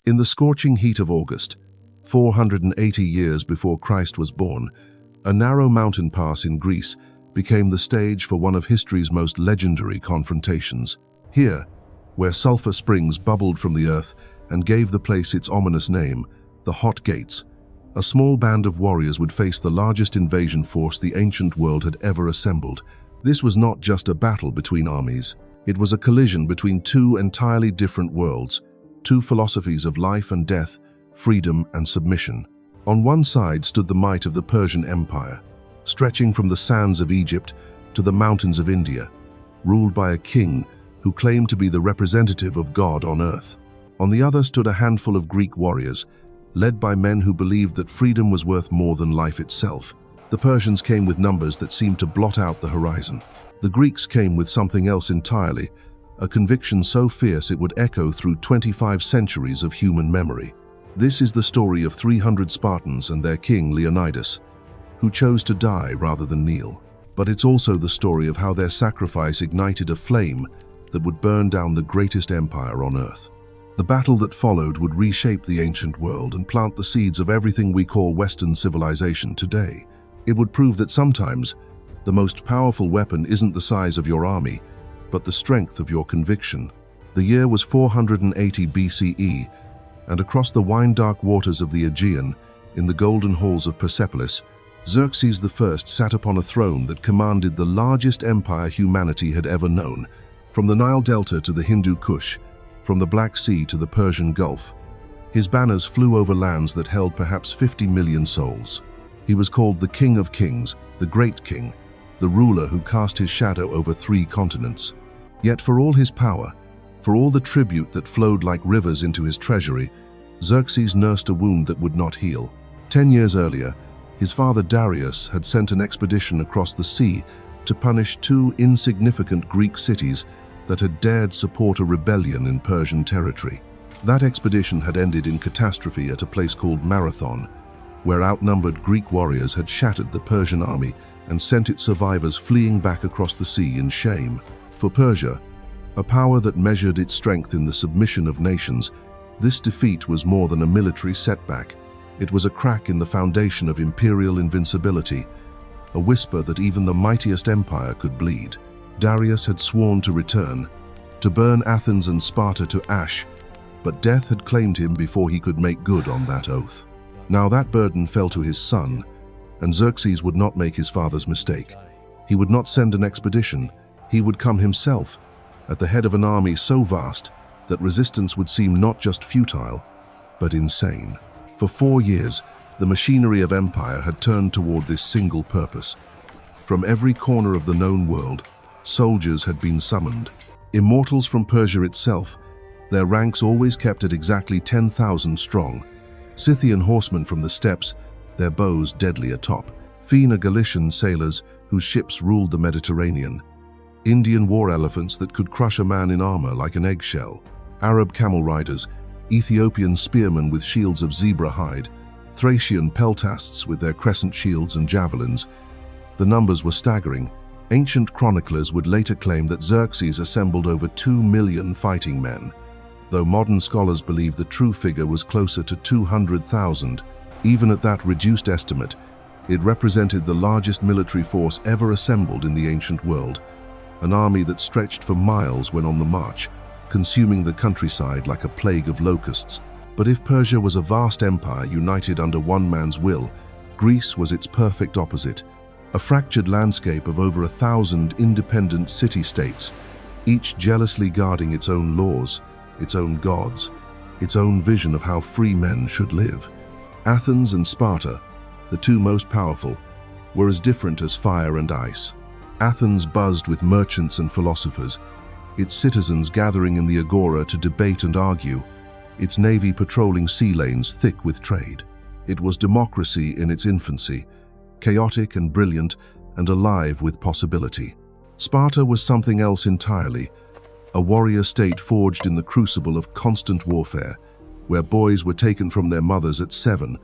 In the scorching heat of August, 480 years before Christ was born, a narrow mountain pass in Greece became the stage for one of history's most legendary confrontations. Here, where sulfur springs bubbled from the earth and gave the place its ominous name, the Hot Gates, a small band of warriors would face the largest invasion force the ancient world had ever assembled. This was not just a battle between armies. It was a collision between two entirely different worlds, two philosophies of life and death, freedom and submission. On one side stood the might of the Persian Empire, stretching from the sands of Egypt to the mountains of India, ruled by a king who claimed to be the representative of God on earth. On the other stood a handful of Greek warriors, led by men who believed that freedom was worth more than life itself. The Persians came with numbers that seemed to blot out the horizon. The Greeks came with something else entirely, a conviction so fierce it would echo through 25 centuries of human memory. This is the story of 300 Spartans and their king Leonidas, who chose to die rather than kneel. But it's also the story of how their sacrifice ignited a flame that would burn down the greatest empire on earth. The battle that followed would reshape the ancient world and plant the seeds of everything we call Western civilization today. It would prove that sometimes the most powerful weapon isn't the size of your army, but the strength of your conviction. The year was 480 BCE, and across the wine-dark waters of the Aegean, in the golden halls of Persepolis, Xerxes I sat upon a throne that commanded the largest empire humanity had ever known, from the Nile Delta to the Hindu Kush, from the Black Sea to the Persian Gulf. His banners flew over lands that held perhaps 50 million souls. He was called the King of Kings, the Great King, the ruler who cast his shadow over 3 continents. Yet for all his power, for all the tribute that flowed like rivers into his treasury, Xerxes nursed a wound that would not heal. 10 years earlier, his father Darius had sent an expedition across the sea to punish 2 insignificant Greek cities that had dared support a rebellion in Persian territory. That expedition had ended in catastrophe at a place called Marathon, where outnumbered Greek warriors had shattered the Persian army and sent its survivors fleeing back across the sea in shame. For Persia, a power that measured its strength in the submission of nations, this defeat was more than a military setback. It was a crack in the foundation of imperial invincibility, a whisper that even the mightiest empire could bleed. Darius had sworn to return, to burn Athens and Sparta to ash, but death had claimed him before he could make good on that oath. Now that burden fell to his son, and Xerxes would not make his father's mistake. He would not send an expedition. He would come himself, at the head of an army so vast that resistance would seem not just futile, but insane. For 4 years, the machinery of empire had turned toward this single purpose. From every corner of the known world, soldiers had been summoned. Immortals from Persia itself, their ranks always kept at exactly 10,000 strong. Scythian horsemen from the steppes, their bows deadly atop. Galician sailors whose ships ruled the Mediterranean. Indian war elephants that could crush a man in armor like an eggshell. Arab camel riders, Ethiopian spearmen with shields of zebra hide, Thracian peltasts with their crescent shields and javelins. The numbers were staggering. Ancient chroniclers would later claim that Xerxes assembled over 2 million fighting men, though modern scholars believe the true figure was closer to 200,000. Even at that reduced estimate, it represented the largest military force ever assembled in the ancient world, an army that stretched for miles when on the march, consuming the countryside like a plague of locusts. But if Persia was a vast empire united under one man's will, Greece was its perfect opposite, a fractured landscape of over 1,000 independent city-states, each jealously guarding its own laws, its own gods, its own vision of how free men should live. Athens and Sparta, the 2 most powerful, were as different as fire and ice. Athens buzzed with merchants and philosophers, its citizens gathering in the agora to debate and argue, its navy patrolling sea lanes thick with trade. It was democracy in its infancy, chaotic and brilliant and alive with possibility. Sparta was something else entirely, a warrior state forged in the crucible of constant warfare, where boys were taken from their mothers at 7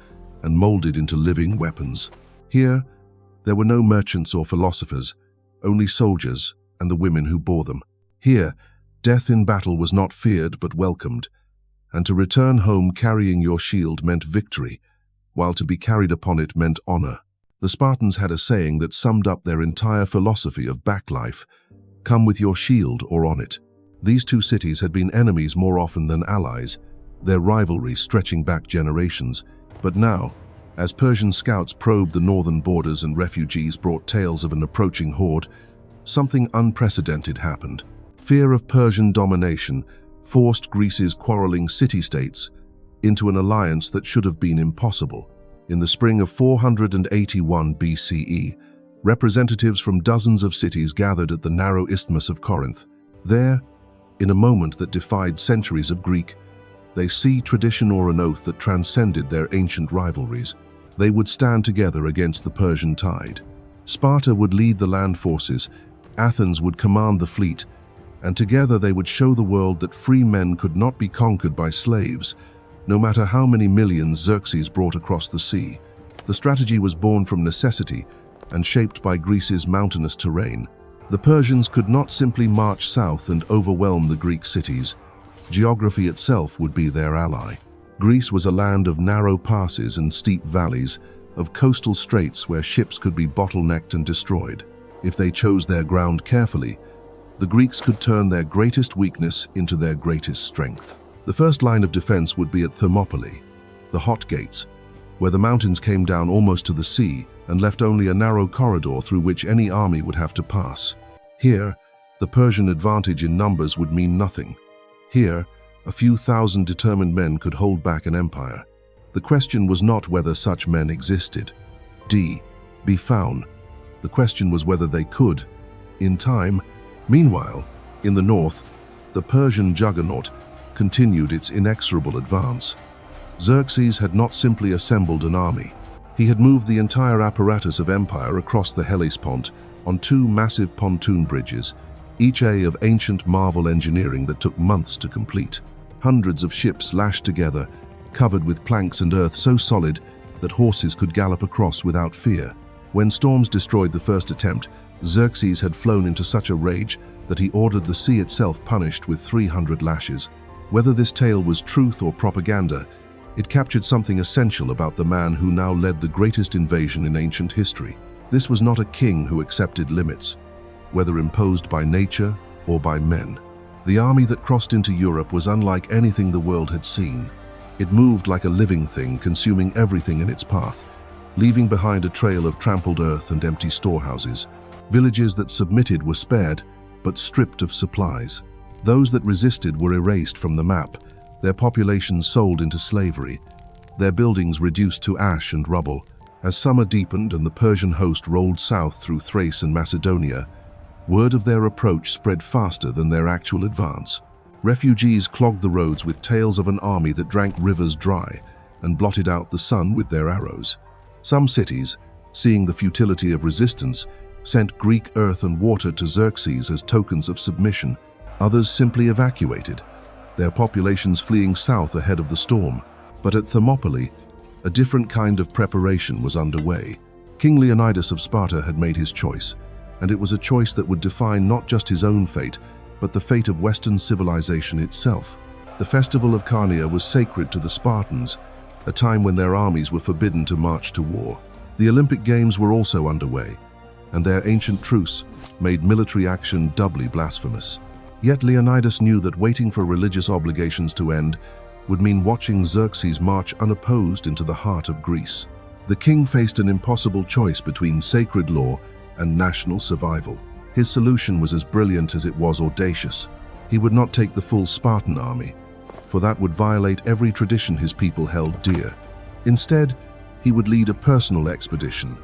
and molded into living weapons. Here, there were no merchants or philosophers, only soldiers and the women who bore them. Here, death in battle was not feared but welcomed, and to return home carrying your shield meant victory, while to be carried upon it meant honor. The Spartans had a saying that summed up their entire philosophy of backlife: come with your shield or on it. These two cities had been enemies more often than allies, their rivalry stretching back generations. But now, as Persian scouts probed the northern borders and refugees brought tales of an approaching horde, something unprecedented happened. Fear of Persian domination forced Greece's quarreling city-states into an alliance that should have been impossible. In the spring of 481 BCE, representatives from dozens of cities gathered at the narrow isthmus of Corinth. There, in a moment that defied centuries of Greek, they see tradition or an oath that transcended their ancient rivalries. They would stand together against the Persian tide. Sparta would lead the land forces, Athens would command the fleet, and together they would show the world that free men could not be conquered by slaves, no matter how many millions Xerxes brought across the sea. The strategy was born from necessity and shaped by Greece's mountainous terrain. The Persians could not simply march south and overwhelm the Greek cities. Geography itself would be their ally. Greece was a land of narrow passes and steep valleys, of coastal straits where ships could be bottlenecked and destroyed. If they chose their ground carefully, the Greeks could turn their greatest weakness into their greatest strength. The first line of defense would be at Thermopylae, the Hot Gates, where the mountains came down almost to the sea and left only a narrow corridor through which any army would have to pass. Here, the Persian advantage in numbers would mean nothing. Here, a few thousand determined men could hold back an empire. The question was not whether such men existed. Be found. The question was whether they could, in time. Meanwhile, in the north, the Persian juggernaut continued its inexorable advance. Xerxes had not simply assembled an army. He had moved the entire apparatus of empire across the Hellespont on two massive pontoon bridges, each of ancient marvel engineering that took months to complete. Hundreds of ships lashed together, covered with planks and earth so solid that horses could gallop across without fear. When storms destroyed the first attempt, Xerxes had flown into such a rage that he ordered the sea itself punished with 300 lashes. Whether this tale was truth or propaganda, it captured something essential about the man who now led the greatest invasion in ancient history. This was not a king who accepted limits, whether imposed by nature or by men. The army that crossed into Europe was unlike anything the world had seen. It moved like a living thing, consuming everything in its path, leaving behind a trail of trampled earth and empty storehouses. Villages that submitted were spared, but stripped of supplies. Those that resisted were erased from the map, their populations sold into slavery, their buildings reduced to ash and rubble. As summer deepened and the Persian host rolled south through Thrace and Macedonia, word of their approach spread faster than their actual advance. Refugees clogged the roads with tales of an army that drank rivers dry and blotted out the sun with their arrows. Some cities, seeing the futility of resistance, sent Greek earth and water to Xerxes as tokens of submission. Others simply evacuated, their populations fleeing south ahead of the storm. But at Thermopylae, a different kind of preparation was underway. King Leonidas of Sparta had made his choice, and it was a choice that would define not just his own fate, but the fate of Western civilization itself. The festival of Carnia was sacred to the Spartans, a time when their armies were forbidden to march to war. The Olympic Games were also underway, and their ancient truce made military action doubly blasphemous. Yet Leonidas knew that waiting for religious obligations to end would mean watching Xerxes march unopposed into the heart of Greece. The king faced an impossible choice between sacred law and national survival. His solution was as brilliant as it was audacious. He would not take the full Spartan army, for that would violate every tradition his people held dear. Instead, he would lead a personal expedition,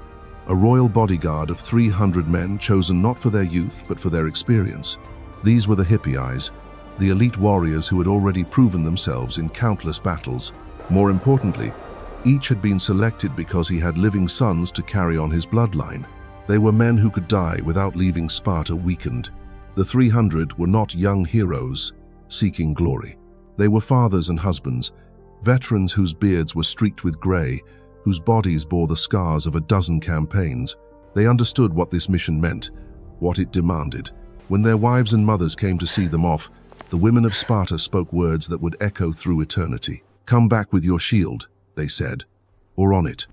a royal bodyguard of 300 men chosen not for their youth but for their experience. These were the Hippies, the elite warriors who had already proven themselves in countless battles. More importantly, each had been selected because he had living sons to carry on his bloodline. They were men who could die without leaving Sparta weakened. The 300 were not young heroes seeking glory. They were fathers and husbands, veterans whose beards were streaked with gray, whose bodies bore the scars of a dozen campaigns. They understood what this mission meant, what it demanded. When their wives and mothers came to see them off, The women of Sparta spoke words that would echo through eternity. "Come back with your shield," they said, "or on it."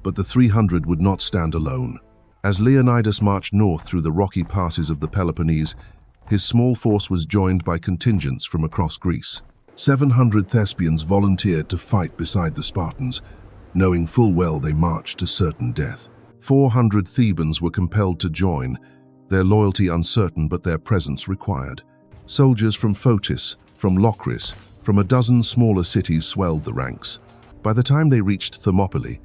But the 300 would not stand alone. As Leonidas marched north through the rocky passes of the Peloponnese, his small force was joined by contingents from across Greece. 700 Thespians volunteered to fight beside the Spartans, knowing full well they marched to certain death. 400 Thebans were compelled to join, their loyalty uncertain but their presence required. Soldiers from Photis, from Locris, from a dozen smaller cities swelled the ranks. By the time they reached Thermopylae,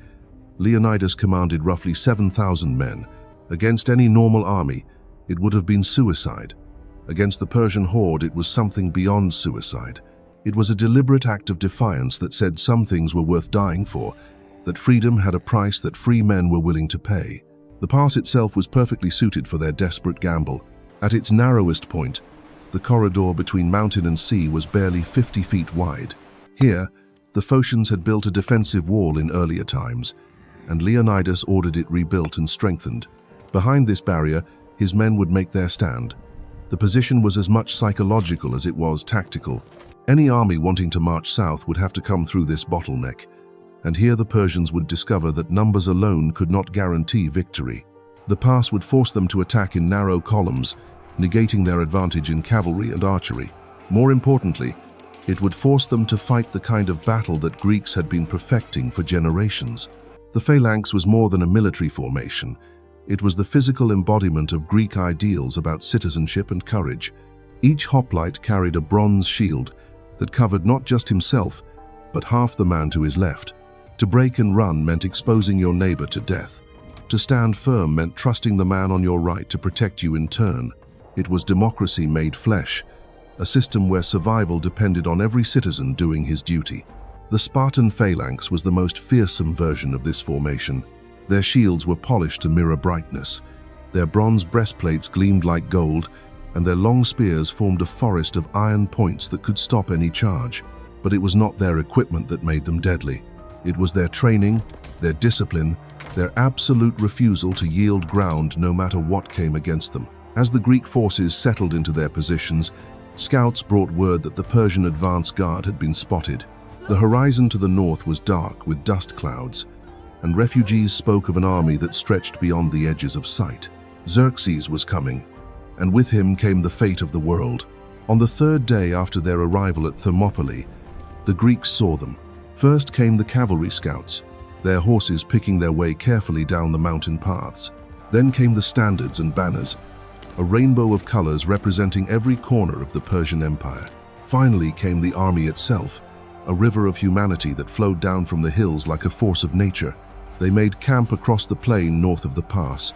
Leonidas commanded roughly 7,000 men. Against any normal army, it would have been suicide. Against the Persian horde, it was something beyond suicide. It was a deliberate act of defiance that said some things were worth dying for, that freedom had a price that free men were willing to pay. The pass itself was perfectly suited for their desperate gamble. At its narrowest point, the corridor between mountain and sea was barely 50 feet wide. Here, the Phocians had built a defensive wall in earlier times, and Leonidas ordered it rebuilt and strengthened. Behind this barrier, his men would make their stand. The position was as much psychological as it was tactical. Any army wanting to march south would have to come through this bottleneck, and here the Persians would discover that numbers alone could not guarantee victory. The pass would force them to attack in narrow columns, negating their advantage in cavalry and archery. More importantly, it would force them to fight the kind of battle that Greeks had been perfecting for generations. The Phalanx was more than a military formation. It was the physical embodiment of Greek ideals about citizenship and courage. Each hoplite carried a bronze shield that covered not just himself, but half the man to his left. To break and run meant exposing your neighbor to death. To stand firm meant trusting the man on your right to protect you in turn. It was democracy made flesh, a system where survival depended on every citizen doing his duty. The Spartan Phalanx was the most fearsome version of this formation. Their shields were polished to mirror brightness. Their bronze breastplates gleamed like gold, and their long spears formed a forest of iron points that could stop any charge. But it was not their equipment that made them deadly. It was their training, their discipline, their absolute refusal to yield ground no matter what came against them. As the Greek forces settled into their positions, scouts brought word that the Persian advance guard had been spotted. The horizon to the north was dark with dust clouds, and refugees spoke of an army that stretched beyond the edges of sight. Xerxes was coming, and with him came the fate of the world. On the third day after their arrival at Thermopylae, the Greeks saw them. First came the cavalry scouts, their horses picking their way carefully down the mountain paths. Then came the standards and banners, a rainbow of colors representing every corner of the Persian Empire. Finally came the army itself, a river of humanity that flowed down from the hills like a force of nature. They made camp across the plain north of the pass,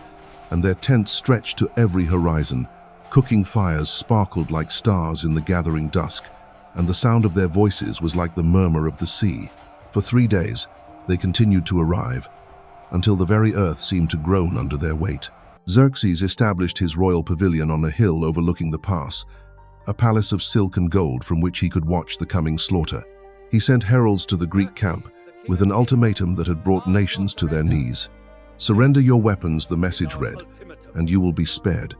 and their tents stretched to every horizon. Cooking fires sparkled like stars in the gathering dusk, and the sound of their voices was like the murmur of the sea. For 3 days, they continued to arrive, until the very earth seemed to groan under their weight. Xerxes established his royal pavilion on a hill overlooking the pass, a palace of silk and gold from which he could watch the coming slaughter. He sent heralds to the Greek camp with an ultimatum that had brought nations to their knees. "Surrender your weapons," the message read, "and you will be spared.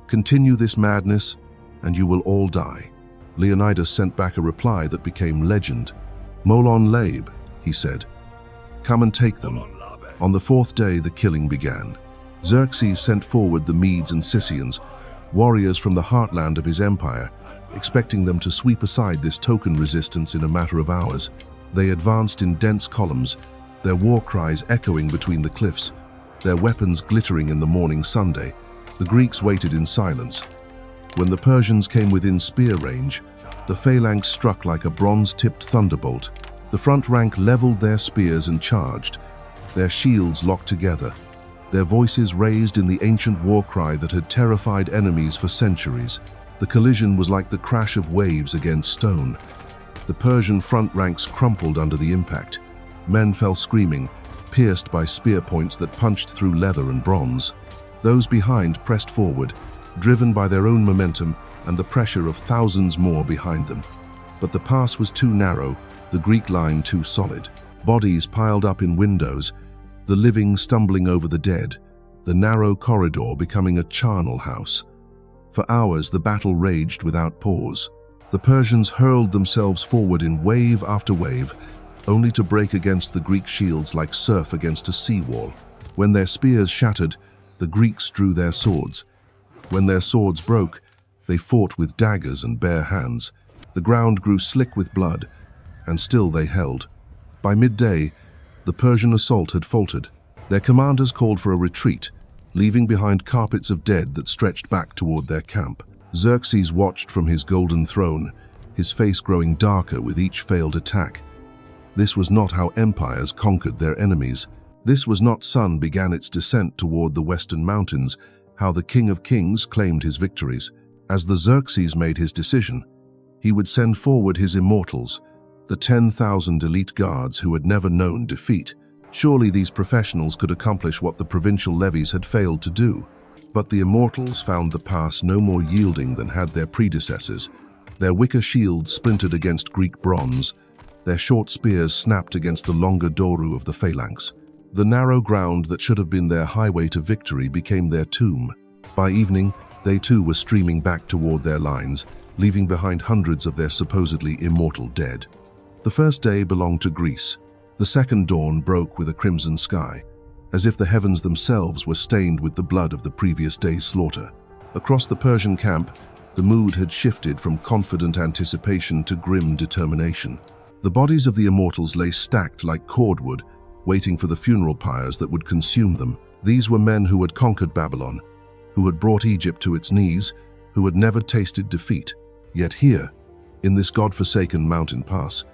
Continue this madness, and you will all die." Leonidas sent back a reply that became legend. "Molon labe," he said. "Come and take them." On the 4th day, the killing began. Xerxes sent forward the Medes and Scythians, warriors from the heartland of his empire, expecting them to sweep aside this token resistance in a matter of hours. They advanced in dense columns, their war cries echoing between the cliffs, their weapons glittering in the morning sunday. The Greeks waited in silence. When the Persians came within spear range, the Phalanx struck like a bronze-tipped thunderbolt. The front rank leveled their spears and charged, their shields locked together, their voices raised in the ancient war cry that had terrified enemies for centuries. The collision was like the crash of waves against stone. The Persian front ranks crumpled under the impact. Men fell screaming, pierced by spear points that punched through leather and bronze. Those behind pressed forward, driven by their own momentum and the pressure of thousands more behind them. But the pass was too narrow, the Greek line too solid. Bodies piled up in windows, the living stumbling over the dead, the narrow corridor becoming a charnel house. For hours the battle raged without pause. The Persians hurled themselves forward in wave after wave, only to break against the Greek shields like surf against a seawall. When their spears shattered, the Greeks drew their swords. When their swords broke, they fought with daggers and bare hands. The ground grew slick with blood, and still they held. By midday, the Persian assault had faltered. Their commanders called for a retreat, leaving behind carpets of dead that stretched back toward their camp. Xerxes watched from his golden throne, his face growing darker with each failed attack. This was not how empires conquered their enemies. This was not sun began its descent toward the western mountains, how the King of Kings claimed his victories. As the Xerxes made his decision, he would send forward his Immortals, the 10,000 elite guards who had never known defeat. Surely these professionals could accomplish what the provincial levies had failed to do. But the Immortals found the pass no more yielding than had their predecessors. Their wicker shields splintered against Greek bronze. Their short spears snapped against the longer doru of the Phalanx. The narrow ground that should have been their highway to victory became their tomb. By evening, they too were streaming back toward their lines, leaving behind hundreds of their supposedly immortal dead. The first day belonged to Greece. The second dawn broke with a crimson sky, as if the heavens themselves were stained with the blood of the previous day's slaughter. Across the Persian camp, the mood had shifted from confident anticipation to grim determination. The bodies of the Immortals lay stacked like cordwood, waiting for the funeral pyres that would consume them. These were men who had conquered Babylon, who had brought Egypt to its knees, who had never tasted defeat. Yet here, in this god-forsaken mountain pass,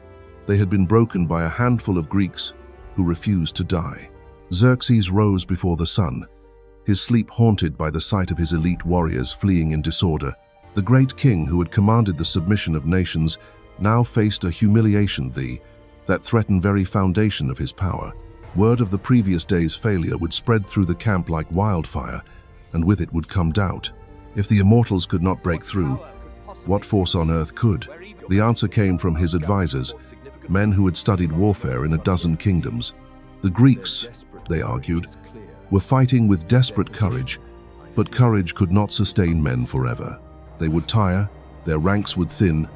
they had been broken by a handful of Greeks who refused to die. Xerxes rose before the sun, his sleep haunted by the sight of his elite warriors fleeing in disorder. The great king who had commanded the submission of nations now faced a humiliation that threatened very foundation of his power. Word of the previous day's failure would spread through the camp like wildfire, and with it would come doubt. If the Immortals could not break through, what force on earth could? The answer came from his advisors, men who had studied warfare in a dozen kingdoms. The Greeks, they argued, were fighting with desperate courage, but courage could not sustain men forever. They would tire, their ranks would thin,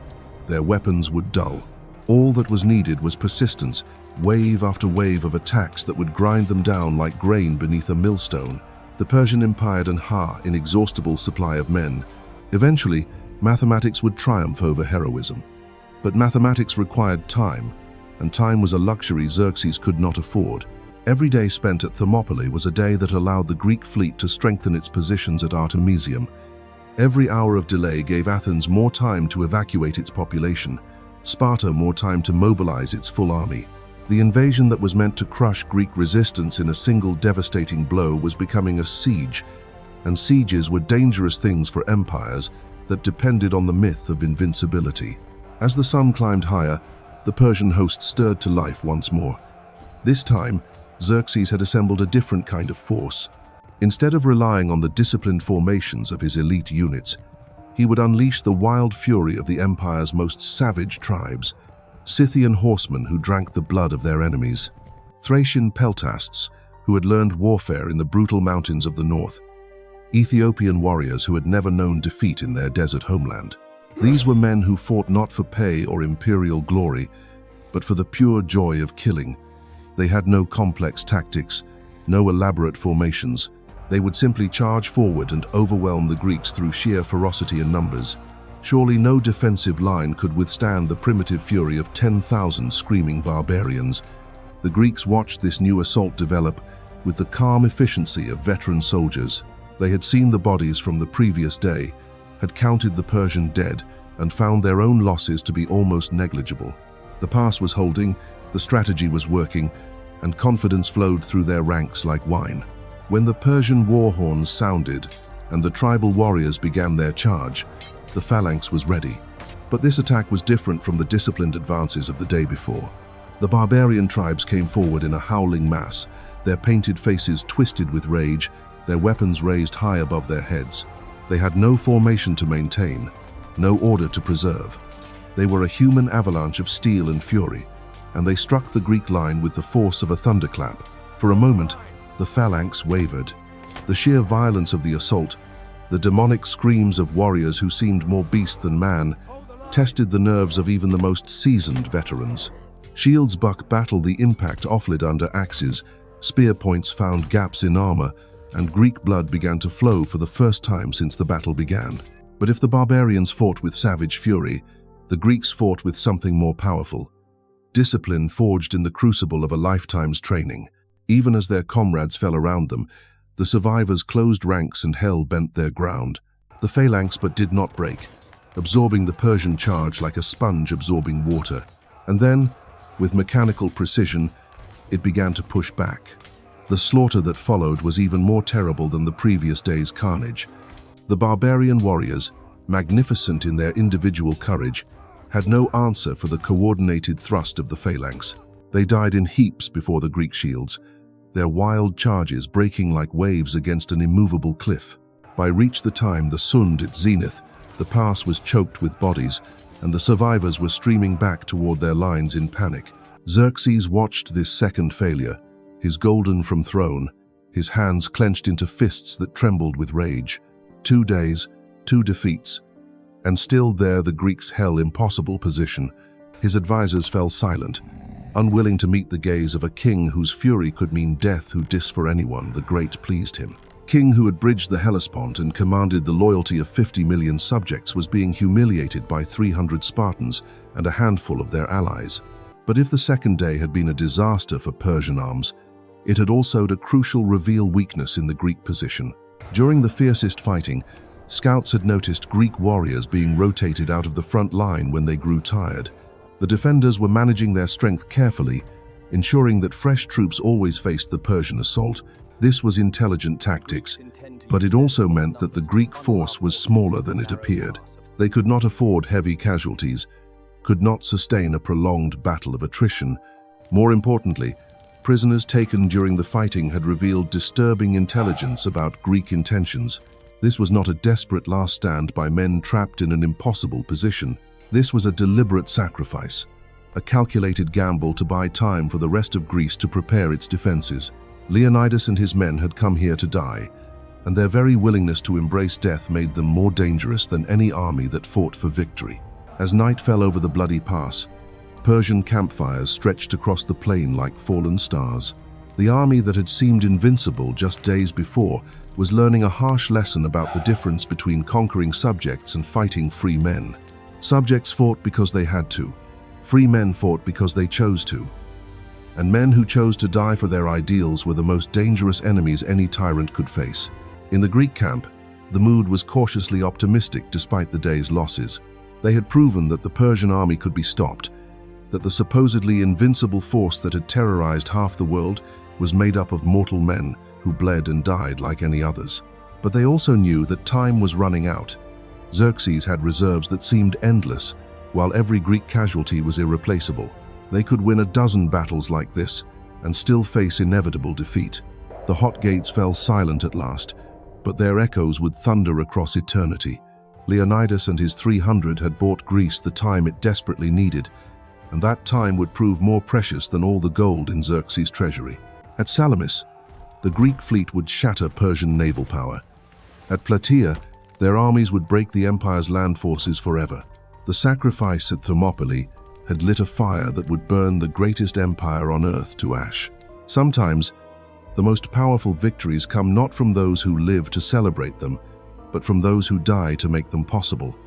their weapons would dull. All that was needed was persistence, wave after wave of attacks that would grind them down like grain beneath a millstone. The Persian Empire and inexhaustible supply of men. Eventually, mathematics would triumph over heroism. But mathematics required time, and time was a luxury Xerxes could not afford. Every day spent at Thermopylae was a day that allowed the Greek fleet to strengthen its positions at Artemisium. Every hour of delay gave Athens more time to evacuate its population, Sparta more time to mobilize its full army. The invasion that was meant to crush Greek resistance in a single devastating blow was becoming a siege, and sieges were dangerous things for empires that depended on the myth of invincibility. As the sun climbed higher, the Persian host stirred to life once more. This time, Xerxes had assembled a different kind of force. Instead of relying on the disciplined formations of his elite units, he would unleash the wild fury of the empire's most savage tribes, Scythian horsemen who drank the blood of their enemies, Thracian peltasts who had learned warfare in the brutal mountains of the north, Ethiopian warriors who had never known defeat in their desert homeland. These were men who fought not for pay or imperial glory, but for the pure joy of killing. They had no complex tactics, no elaborate formations. They would simply charge forward and overwhelm the Greeks through sheer ferocity and numbers. Surely no defensive line could withstand the primitive fury of 10,000 screaming barbarians. The Greeks watched this new assault develop with the calm efficiency of veteran soldiers. They had seen the bodies from the previous day, had counted the Persian dead, and found their own losses to be almost negligible. The pass was holding, the strategy was working, and confidence flowed through their ranks like wine. When the Persian war horns sounded and the tribal warriors began their charge, the Phalanx was ready. But this attack was different from the disciplined advances of the day before. The barbarian tribes came forward in a howling mass, their painted faces twisted with rage, their weapons raised high above their heads. They had no formation to maintain, no order to preserve. They were a human avalanche of steel and fury, and they struck the Greek line with the force of a thunderclap. For a moment, the Phalanx wavered. The sheer violence of the assault, the demonic screams of warriors who seemed more beast than man, tested the nerves of even the most seasoned veterans. Shields battled the impact offled under axes, spear points found gaps in armor, and Greek blood began to flow for the first time since the battle began. But if the barbarians fought with savage fury, the Greeks fought with something more powerful. Discipline forged in the crucible of a lifetime's training. Even as their comrades fell around them, the survivors closed ranks and hell bent their ground. The Phalanx but did not break, absorbing the Persian charge like a sponge absorbing water. And then, with mechanical precision, it began to push back. The slaughter that followed was even more terrible than the previous day's carnage. The barbarian warriors, magnificent in their individual courage, had no answer for the coordinated thrust of the Phalanx. They died in heaps before the Greek shields, their wild charges breaking like waves against an immovable cliff. By reach the time the Sund at zenith, the pass was choked with bodies, and the survivors were streaming back toward their lines in panic. Xerxes watched this second failure, his golden from throne, his hands clenched into fists that trembled with rage. 2 days, 2 defeats, and still there the Greeks held impossible position. His advisors fell silent, unwilling to meet the gaze of a king whose fury could mean death. Who dis for anyone the great pleased him. King who had bridged the Hellespont and commanded the loyalty of 50 million subjects was being humiliated by 300 Spartans and a handful of their allies. But if the second day had been a disaster for Persian arms, it had also a crucial reveal weakness in the Greek position. During the fiercest fighting, scouts had noticed Greek warriors being rotated out of the front line when they grew tired. The defenders were managing their strength carefully, ensuring that fresh troops always faced the Persian assault. This was intelligent tactics, but it also meant that the Greek force was smaller than it appeared. They could not afford heavy casualties, could not sustain a prolonged battle of attrition. More importantly, prisoners taken during the fighting had revealed disturbing intelligence about Greek intentions. This was not a desperate last stand by men trapped in an impossible position. This was a deliberate sacrifice, a calculated gamble to buy time for the rest of Greece to prepare its defenses. Leonidas and his men had come here to die, and their very willingness to embrace death made them more dangerous than any army that fought for victory. As night fell over the bloody pass, Persian campfires stretched across the plain like fallen stars. The army that had seemed invincible just days before was learning a harsh lesson about the difference between conquering subjects and fighting free men. Subjects fought because they had to. Free men fought because they chose to. And men who chose to die for their ideals were the most dangerous enemies any tyrant could face. In the Greek camp, the mood was cautiously optimistic despite the day's losses. They had proven that the Persian army could be stopped, that the supposedly invincible force that had terrorized half the world was made up of mortal men who bled and died like any others. But they also knew that time was running out. Xerxes had reserves that seemed endless, while every Greek casualty was irreplaceable. They could win a dozen battles like this and still face inevitable defeat. The hot gates fell silent at last, but their echoes would thunder across eternity. Leonidas and his 300 had bought Greece the time it desperately needed, and that time would prove more precious than all the gold in Xerxes' treasury. At Salamis, the Greek fleet would shatter Persian naval power. At Plataea, their armies would break the empire's land forces forever. The sacrifice at Thermopylae had lit a fire that would burn the greatest empire on earth to ash. Sometimes, the most powerful victories come not from those who live to celebrate them, but from those who die to make them possible.